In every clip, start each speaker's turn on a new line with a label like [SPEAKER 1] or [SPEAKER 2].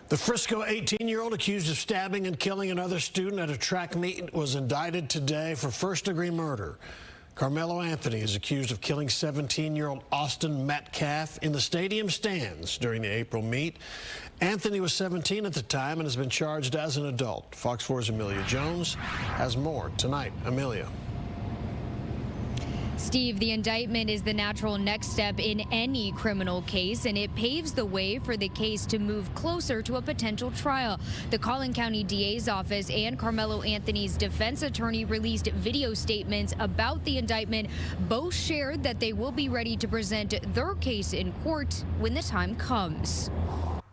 [SPEAKER 1] The Frisco 18-year-old accused of stabbing and killing another student at a track meet was indicted today for first-degree murder. Karmelo Anthony is accused of killing 17-year-old Austin Metcalf in the stadium stands during the April meet. Anthony was 17 at the time and has been charged as an adult. Fox 4's Amelia Jones has more tonight. Amelia.
[SPEAKER 2] Steve, the indictment is the natural next step in any criminal case, and it paves the way for the case to move closer to a potential trial. The Collin County DA's office and Karmelo Anthony's defense attorney released video statements about the indictment. Both shared that they will be ready to present their case in court when the time comes.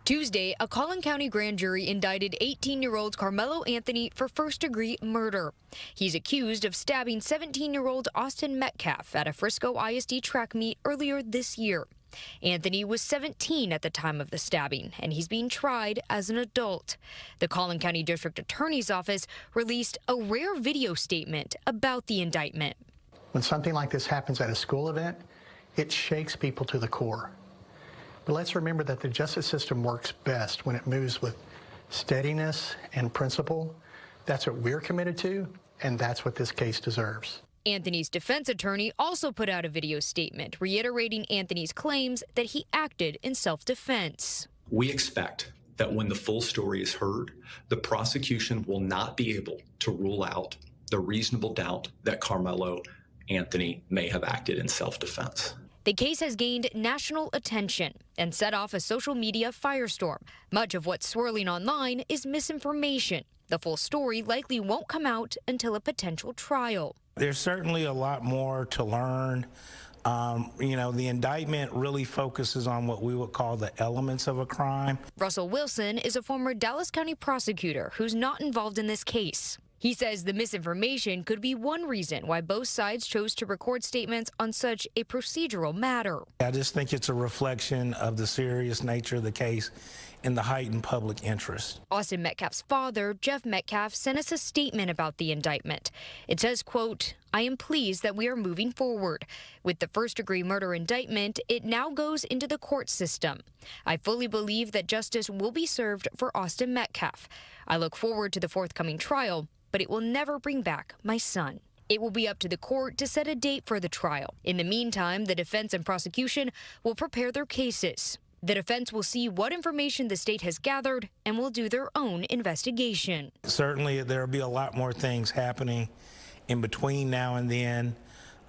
[SPEAKER 2] Tuesday, a Collin County grand jury indicted 18-year-old Karmelo Anthony for first-degree murder. He's accused of stabbing 17-year-old Austin Metcalf at a Frisco ISD track meet earlier this year. Anthony was 17 at the time of the stabbing, and he's being tried as an adult. The Collin County District Attorney's Office released a rare video statement about the indictment.
[SPEAKER 3] When something like this happens at a school event, it shakes people to the core. But let's remember that the justice system works best when it moves with steadiness and principle. That's what we're committed to, and that's what this case deserves.
[SPEAKER 2] Anthony's defense attorney also put out a video statement reiterating Anthony's claims that he acted in self-defense.
[SPEAKER 4] We expect that when the full story is heard, the prosecution will not be able to rule out the reasonable doubt that Karmelo Anthony may have acted in self-defense.
[SPEAKER 2] The case has gained national attention and set off a social media firestorm. Much of what's swirling online is misinformation. The full story likely won't come out until a potential trial.
[SPEAKER 5] There's certainly a lot more to learn. The indictment really focuses on what we would call the elements of a crime.
[SPEAKER 2] Russell Wilson is a former Dallas County prosecutor who's not involved in this case. He says the misinformation could be one reason why both sides chose to record statements on such a procedural matter.
[SPEAKER 5] I just think it's a reflection of the serious nature of the case and the heightened public interest.
[SPEAKER 2] Austin Metcalf's father, Jeff Metcalf, sent us a statement about the indictment. It says, quote, "I am pleased that we are moving forward. With the first-degree murder indictment, it now goes into the court system. I fully believe that justice will be served for Austin Metcalf. I look forward to the forthcoming trial, but it will never bring back my son." It will be up to the court to set a date for the trial. In the meantime, the defense and prosecution will prepare their cases. The defense will see what information the state has gathered and will do their own investigation.
[SPEAKER 5] Certainly, there will be a lot more things happening in between now and then,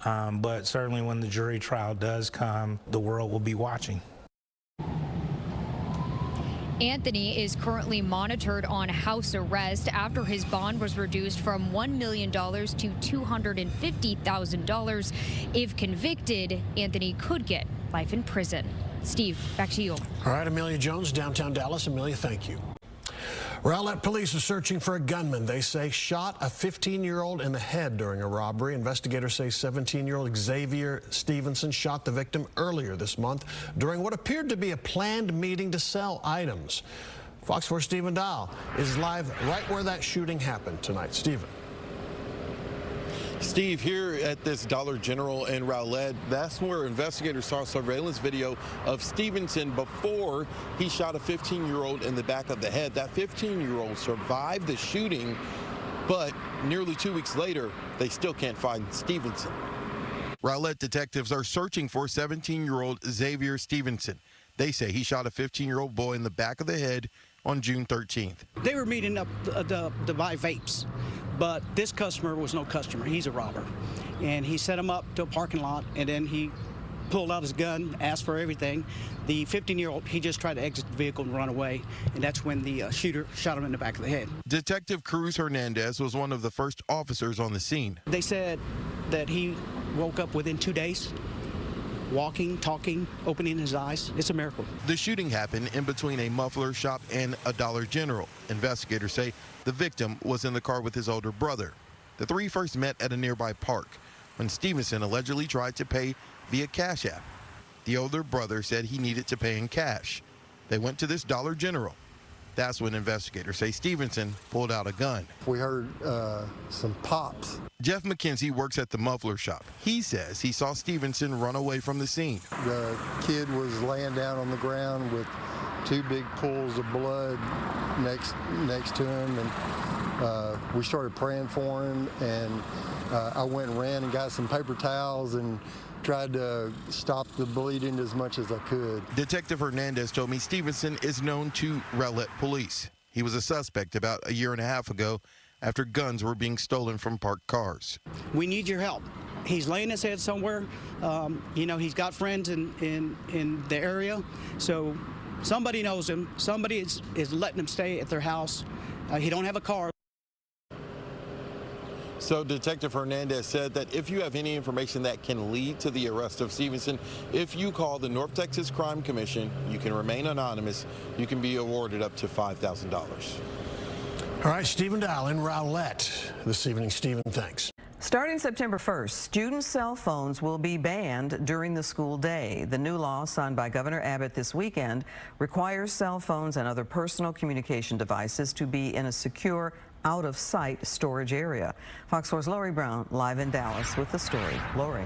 [SPEAKER 5] but certainly when the jury trial does come, the world will be watching.
[SPEAKER 2] Anthony is currently monitored on house arrest after his bond was reduced from $1 million to $250,000. If convicted, Anthony could get life in prison. Steve, back to you.
[SPEAKER 1] All right, Amelia Jones, downtown Dallas. Amelia, thank you. Rowlett police are searching for a gunman they say shot a 15-year-old in the head during a robbery. Investigators say 17-year-old Xavier Stevenson shot the victim earlier this month during what appeared to be a planned meeting to sell items. Fox 4's Stephen Dahl is live right where that shooting happened tonight. Stephen.
[SPEAKER 6] Steve, here at this Dollar General in Rowlett, that's where investigators saw surveillance video of Stevenson before he shot a 15-year-old in the back of the head. That 15-year-old survived the shooting, but nearly 2 weeks later, they still can't find Stevenson. Rowlett detectives are searching for 17-year-old Xavier Stevenson. They say he shot a 15-year-old boy in the back of the head on June 13th.
[SPEAKER 7] They were meeting up to buy vapes. But this customer was no customer. He's a robber. And he set him up to a parking lot, and then he pulled out his gun, asked for everything. The 15-year-old, he just tried to exit the vehicle and run away, and that's when the shooter shot him in the back of the head.
[SPEAKER 6] Detective Cruz Hernandez was one of the first officers on the scene.
[SPEAKER 7] They said that he woke up within 2 days, walking, talking, opening his eyes. It's a miracle.
[SPEAKER 6] The shooting happened in between a muffler shop and a Dollar General. Investigators say the victim was in the car with his older brother. The three first met at a nearby park when Stevenson allegedly tried to pay via Cash App. The older brother said he needed to pay in cash. They went to this Dollar General. That's when investigators say Stevenson pulled out a gun.
[SPEAKER 8] We heard some pops.
[SPEAKER 6] Jeff McKenzie works at the muffler shop. He says he saw Stevenson run away from the scene.
[SPEAKER 8] The kid was laying down on the ground with 2 big pools of blood next to him, and we started praying for him, and I went and ran and got some paper towels and tried to stop the bleeding as much as I could.
[SPEAKER 6] Detective Hernandez told me Stevenson is known to Rowlett police. He was a suspect about a year and a half ago after guns were being stolen from parked cars.
[SPEAKER 7] We need your help. He's laying his head somewhere. You know, he's got friends in the area, so somebody knows him. Somebody is letting him stay at their house. He don't have a car.
[SPEAKER 6] So Detective Hernandez said that if you have any information that can lead to the arrest of Stevenson, if you call the North Texas Crime Commission, you can remain anonymous. You can be awarded up to $5,000.
[SPEAKER 1] All right, Stephen Dow in Rowlett this evening. Stephen, thanks.
[SPEAKER 9] Starting September 1st, student cell phones will be banned during the school day. The new law signed by Governor Abbott this weekend requires cell phones and other personal communication devices to be in a secure, out-of-sight storage area. Fox 4's Lori Brown live in Dallas with the story. Lori.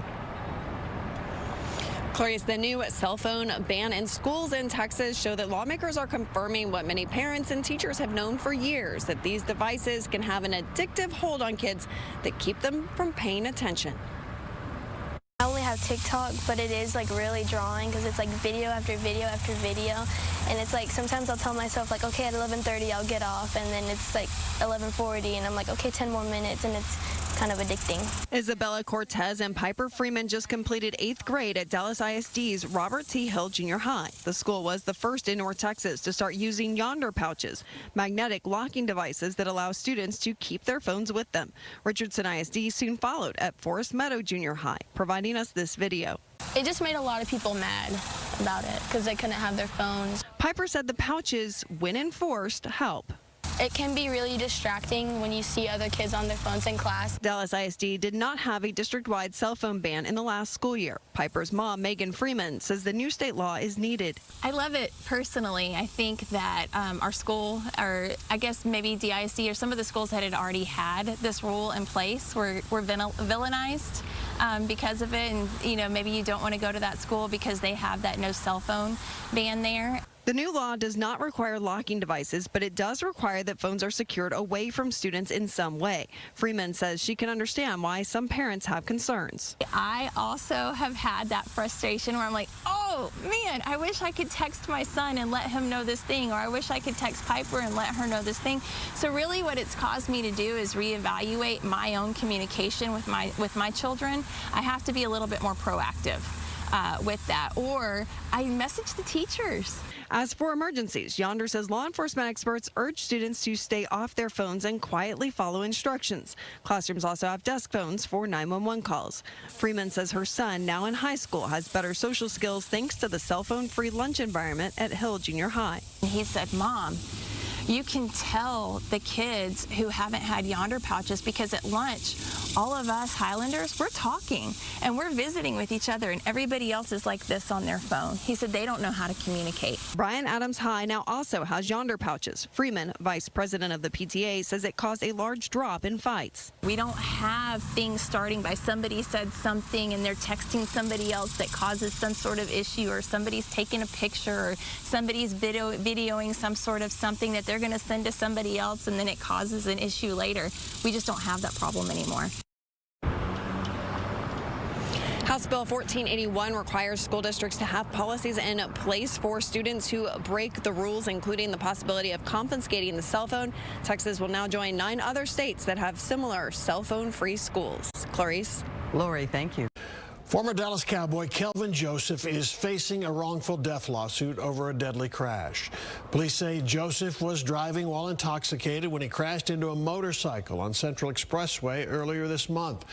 [SPEAKER 10] Clarice, the new cell phone ban in schools in Texas show that lawmakers are confirming what many parents and teachers have known for years, that these devices can have an addictive hold on kids that keep them from paying attention.
[SPEAKER 11] I only have TikTok, but it is like really drawing because it's like video after video after video, and it's like sometimes I'll tell myself like, okay, at 11:30 I'll get off, and then it's like 11:40 and I'm like, okay, 10 more minutes, and it's kind of addicting. Isabella
[SPEAKER 10] Cortez and Piper Freeman just completed 8th grade at Dallas ISD's Robert T. Hill Junior High. The school was the first in North Texas to start using yonder pouches, magnetic locking devices that allow students to keep their phones with them. Richardson ISD soon followed at Forest Meadow Junior High, providing us this video.
[SPEAKER 11] It just made a lot of people mad about it because they couldn't have their phones.
[SPEAKER 10] Piper said the pouches, when enforced, help.
[SPEAKER 11] It can be really distracting when you see other kids on their phones in class.
[SPEAKER 10] Dallas ISD did not have a district-wide cell phone ban in the last school year. Piper's mom, Megan Freeman, says the new state law is needed.
[SPEAKER 12] I love it personally. I think that our school, or I guess maybe DISD or some of the schools that had already had this rule in place were villainized because of it. And, you know, maybe you don't want to go to that school because they have that no cell phone ban there.
[SPEAKER 10] The new law does not require locking devices, but it does require that phones are secured away from students in some way. Freeman says she can understand why some parents have concerns.
[SPEAKER 12] I also have had that frustration where I'm like, oh man, I wish I could text my son and let him know this thing, or I wish I could text Piper and let her know this thing. So really what it's caused me to do is reevaluate my own communication with my children. I have to be a little bit more proactive with that, or I message the teachers.
[SPEAKER 10] As for emergencies, Yonder says law enforcement experts urge students to stay off their phones and quietly follow instructions. Classrooms also have desk phones for 911 calls. Freeman says her son, now in high school, has better social skills thanks to the cell phone-free lunch environment at Hill Junior High.
[SPEAKER 12] He said, Mom, you can tell the kids who haven't had yonder pouches because at lunch, all of us Highlanders, we're talking and we're visiting with each other, and everybody else is like this on their phone. He said they don't know how to communicate.
[SPEAKER 10] Bryan Adams High now also has yonder pouches. Freeman, vice president of the PTA, says it caused a large drop in fights.
[SPEAKER 12] We don't have things starting by somebody said something and they're texting somebody else that causes some sort of issue, or somebody's taking a picture, or somebody's videoing some sort of something that they're going to send to somebody else, and then it causes an issue later. We just don't have that problem anymore.
[SPEAKER 10] House Bill 1481 requires school districts to have policies in place for students who break the rules, including the possibility of confiscating the cell phone. Texas will now join 9 other states that have similar cell phone-free schools. Clarice.
[SPEAKER 9] Lori, thank you.
[SPEAKER 1] Former Dallas Cowboy Kelvin Joseph is facing a wrongful death lawsuit over a deadly crash. Police say Joseph was driving while intoxicated when he crashed into a motorcycle on Central Expressway earlier this month.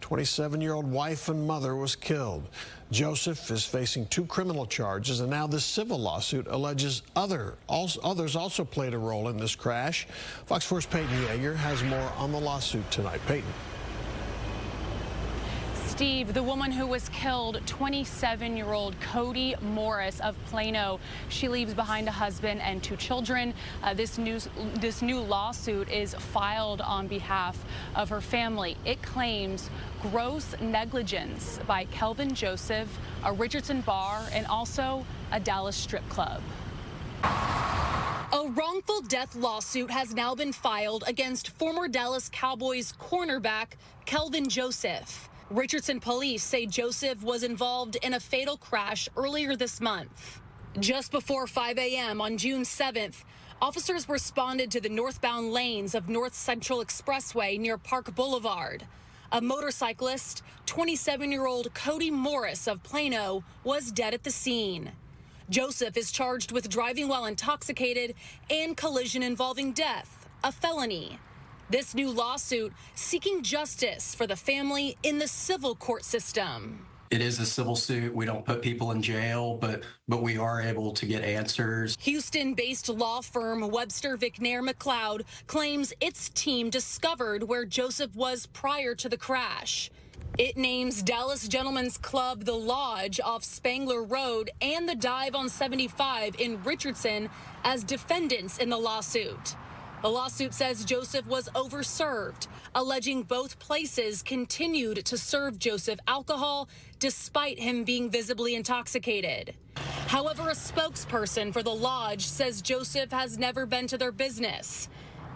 [SPEAKER 1] 27-year-old wife and mother was killed. Joseph is facing 2 criminal charges, and now this civil lawsuit alleges others also played a role in this crash. Fox 4's Peyton Yeager has more on the lawsuit tonight. Peyton.
[SPEAKER 13] Steve, the woman who was killed, 27-year-old Cody Morris of Plano. She leaves behind a husband and 2 children. This new lawsuit is filed on behalf of her family. It claims gross negligence by Kelvin Joseph, a Richardson bar, and also a Dallas strip club.
[SPEAKER 14] death lawsuit has now been filed against former Dallas Cowboys cornerback Kelvin Joseph. Richardson police say Joseph was involved in a fatal crash earlier this month. Just before 5 a.m. on June 7th, officers responded to the northbound lanes of North Central Expressway near Park Boulevard. A motorcyclist, 27-year-old Cody Morris of Plano, was dead at the scene. Joseph is charged with driving while intoxicated and collision involving death, a felony. This new lawsuit seeking justice for the family in the civil court system.
[SPEAKER 15] It is a civil suit. We don't put people in jail, but we are able to get answers.
[SPEAKER 14] Houston-based law firm Webster Vicknair McLeod claims its team discovered where Joseph was prior to the crash. It names Dallas Gentlemen's Club The Lodge off Spangler Road and the Dive on 75 in Richardson as defendants in the lawsuit. The lawsuit says Joseph was overserved, alleging both places continued to serve Joseph alcohol despite him being visibly intoxicated. However, a spokesperson for the lodge says Joseph has never been to their business.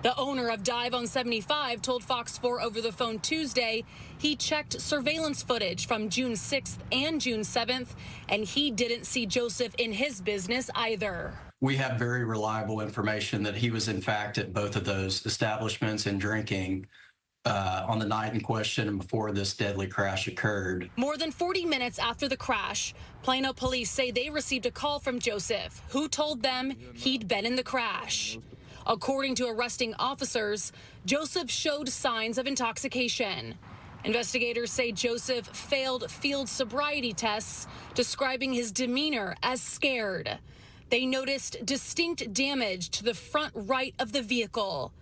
[SPEAKER 14] The owner of Dive on 75 told Fox 4 over the phone Tuesday he checked surveillance footage from June 6th and June 7th, and he didn't see Joseph in his business either.
[SPEAKER 15] We have very reliable information that he was in fact at both of those establishments and drinking on the night in question and before this deadly crash occurred.
[SPEAKER 14] More than 40 minutes after the crash, Plano police say they received a call from Joseph, who told them he'd been in the crash. According to arresting officers, Joseph showed signs of intoxication. Investigators say Joseph failed field sobriety tests, describing his demeanor as scared. They noticed distinct damage to the front right of the vehicle.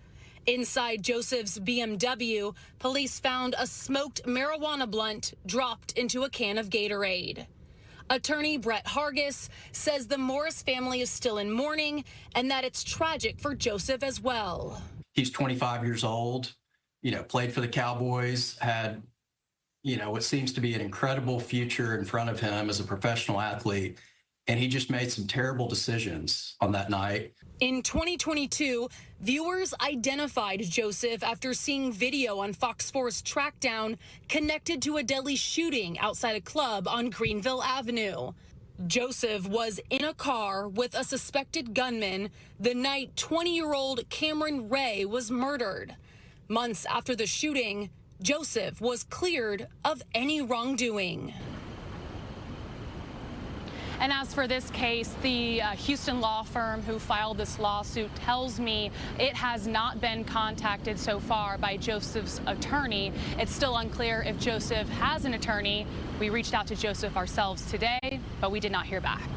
[SPEAKER 14] Inside Joseph's BMW, police found a smoked marijuana blunt dropped into a can of Gatorade. Attorney Brett Hargis says the Morris family is still in mourning and that it's tragic for Joseph as well.
[SPEAKER 15] He's 25 years old, played for the Cowboys, had, what seems to be an incredible future in front of him as a professional athlete. And he just made some terrible decisions on that night.
[SPEAKER 14] In 2022, viewers identified Joseph after seeing video on Fox 4's Trackdown connected to a deadly shooting outside a club on Greenville Avenue. Joseph was in a car with a suspected gunman the night 20-year-old Cameron Ray was murdered. Months after the shooting, Joseph was cleared of any wrongdoing.
[SPEAKER 13] And as for this case, the Houston law firm who filed this lawsuit tells me it has not been contacted so far by Joseph's attorney. It's still unclear if Joseph has an attorney. We reached out to Joseph ourselves today, but we did not hear back.